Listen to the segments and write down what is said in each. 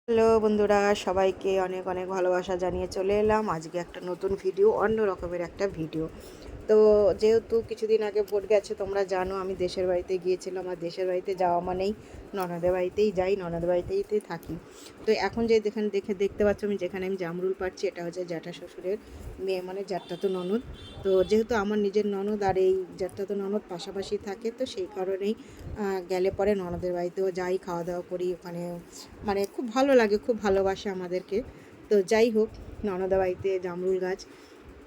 Hello বন্ধুরা, সবাইকে অনেক অনেক ভালোবাসা জানিয়ে চলে এলাম আজকে একটা নতুন ভিডিও, অন্য রকমের একটা ভিডিও। তো যেহেতু কিছুদিন আগে ভোট গেছে, তোমরা জানো আমি দেশের বাড়িতে গিয়েছিলাম। আর দেশের বাড়িতে যাওয়া মানেই ননদের বাড়িতেই যাই, ননদের বাড়িতেই থাকি। তো এখন যে দেখতে পাচ্ছ আমি যেখানে আমি জামরুল পাচ্ছি, এটা হচ্ছে জ্যাঠা শ্বশুরের মেয়ে, মানে জ্যাঠাতো ননদ। তো যেহেতু আমার নিজের ননদ আর এই জ্যাঠাতো ননদ পাশাপাশি থাকে, তো সেই কারণেই গেলে পরে ননদের বাড়িতেও যাই, খাওয়া দাওয়া করি ওখানে। মানে খুব ভালো লাগে, খুব ভালোবাসে আমাদেরকে। তো যাই হোক, ননদের বাড়িতে জামরুল গাছ,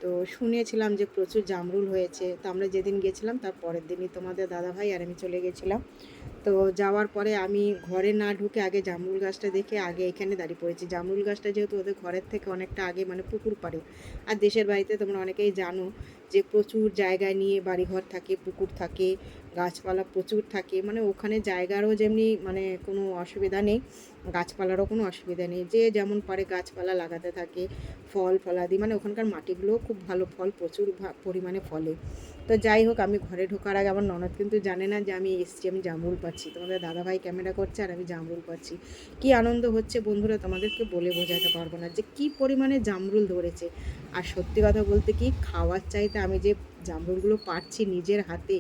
তো শুনেছিলাম যে প্রচুর জামরুল হয়েছে। তো আমরা যেদিন গেছিলাম তার পরের দিনই তোমাদের দাদাভাই আর আমি চলে গেছিলাম। তো যাওয়ার পরে আমি ঘরে না ঢুকে আগে জামরুল গাছটা দেখে আগে এখানে দাঁড়িয়ে পড়েছি। জামরুল গাছটা যেহেতু ওদের ঘরের থেকে অনেকটা আগে, মানে পুকুর পাড়ে। আর দেশের বাড়িতে তোমরা অনেকেই জানো যে প্রচুর জায়গায় নিয়ে বাড়িঘর থাকে, পুকুর থাকে, গাছপালা প্রচুর থাকে। মানে ওখানে জায়গারও যেমনি মানে কোনো অসুবিধা নেই, গাছপালারও কোনো অসুবিধা নেই। যে যেমন পারে গাছপালা লাগাতে থাকে, ফল ফলাদি, মানে ওখানকার মাটিগুলোও খুব ভালো, ফল প্রচুর পরিমাণে ফলে। তো যাই হোক, আমি ঘরে ঢোকার আগে আমার ননদ কিন্তু জানে না যে আমি এসেছি, আমি জামরুল পাচ্ছি। তোমাদের দাদাভাই ক্যামেরা করছে আর আমি জামরুল পাচ্ছি। কি আনন্দ হচ্ছে বন্ধুরা, তোমাদেরকে বলে বোঝাতে পারবো না যে কি পরিমাণে জামরুল ধরেছে। আর সত্যি কথা বলতে কি, খাওয়ার চাইতে আমি যে জামরুলগুলো পাচ্ছি নিজের হাতে,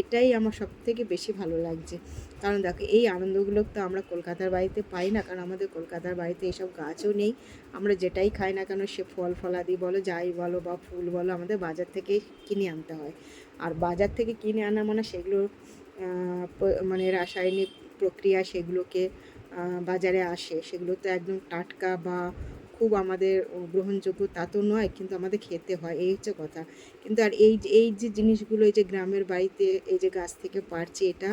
এটাই আমার সবথেকে বেশি ভালো লাগছে। কারণ দেখো, এই আনন্দগুলো তো আমরা কলকাতার বাড়িতে পাই না, কারণ আমাদের কলকাতার বাড়িতে এসব গাছও নেই। আমরা যেটাই খাই না কেন, সে ফল ফলাদি বলো, যাই বলো, বা ফুল বলো, আমাদের বাজার থেকে কিনে আনতে হয়। আর বাজার থেকে কিনে আনা মানে সেগুলো মানে রাসায়নিক প্রক্রিয়া সেগুলোকে বাজারে আসে, সেগুলো তো একদম টাটকা বা খুব আমাদের গ্রহণযোগ্য তা তো নয়, কিন্তু আমাদের খেতে হয়, এই হচ্ছে কথা। কিন্তু আর এই যে জিনিসগুলো, এই যে গ্রামের বাড়িতে এই যে গাছ থেকে পারছি, এটা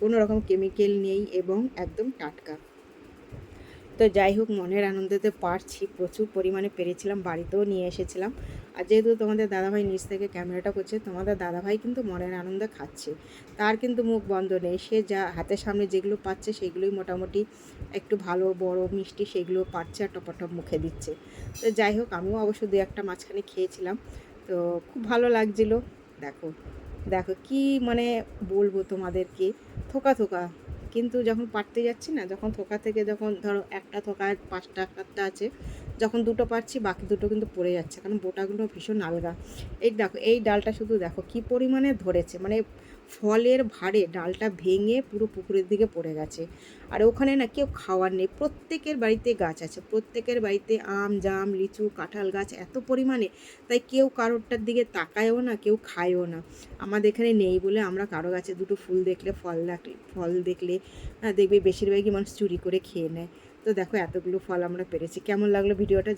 কোনো রকম কেমিক্যাল নেই এবং একদম টাটকা। তো যাই হোক, মনের আনন্দেতে পারছি, প্রচুর পরিমাণে পেরেছিলাম, বাড়িতেও নিয়ে এসেছিলাম। আর যেহেতু তোমাদের দাদাভাই নিচ থেকে ক্যামেরাটা করছে, তোমাদের দাদাভাই কিন্তু মনের আনন্দে খাচ্ছে, তার কিন্তু মুখ বন্ধ নেই। সে যা হাতের সামনে যেগুলো পাচ্ছে সেগুলোই মোটামুটি একটু ভালো বড় মিষ্টি, সেগুলো পাচ্ছে আর টপাটপ মুখে দিচ্ছে। তো যাই হোক, আমিও অবশ্য দু একটা মাঝখানে খেয়েছিলাম। তো খুব ভালো লাগছিলো। দেখো দেখো কি মানে বলবো তোমাদেরকে, থোকা থোকা। কিন্তু যখন পারতে যাচ্ছি না, যখন থোকা থেকে, যখন ধরো একটা থোকায় 5টা 7টা আছে, যখন দুটো পারছি বাকি দুটো কিন্তু পড়ে যাচ্ছে, কারণ বোটাগুলো ভীষণ আলগা। এই দেখো, এই ডালটা শুধু দেখো কি পরিমাণে ধরেছে, মানে ফলের ভারে ডালটা ভেঙে পুরো পুকুরের দিকে পড়ে গেছে। আর ওখানে না কেউ খাওয়ার নেই, প্রত্যেকের বাড়িতে গাছ আছে, প্রত্যেকের বাড়িতে আম জাম লিচু কাঁঠাল গাছ এত পরিমাণে, তাই কেউ কারোরটার দিকে তাকায়ও না, কেউ খায়ও না। আমাদের এখানে নেই বলে আমরা কারো গাছে দুটো ফুল দেখলে, ফল দেখলে দেখবে বেশিরভাগই মানুষ চুরি করে খেয়ে নেয়। তো দেখো, এতগুলো ফল আমরা পেরেছি। কেমন লাগলো ভিডিওটা?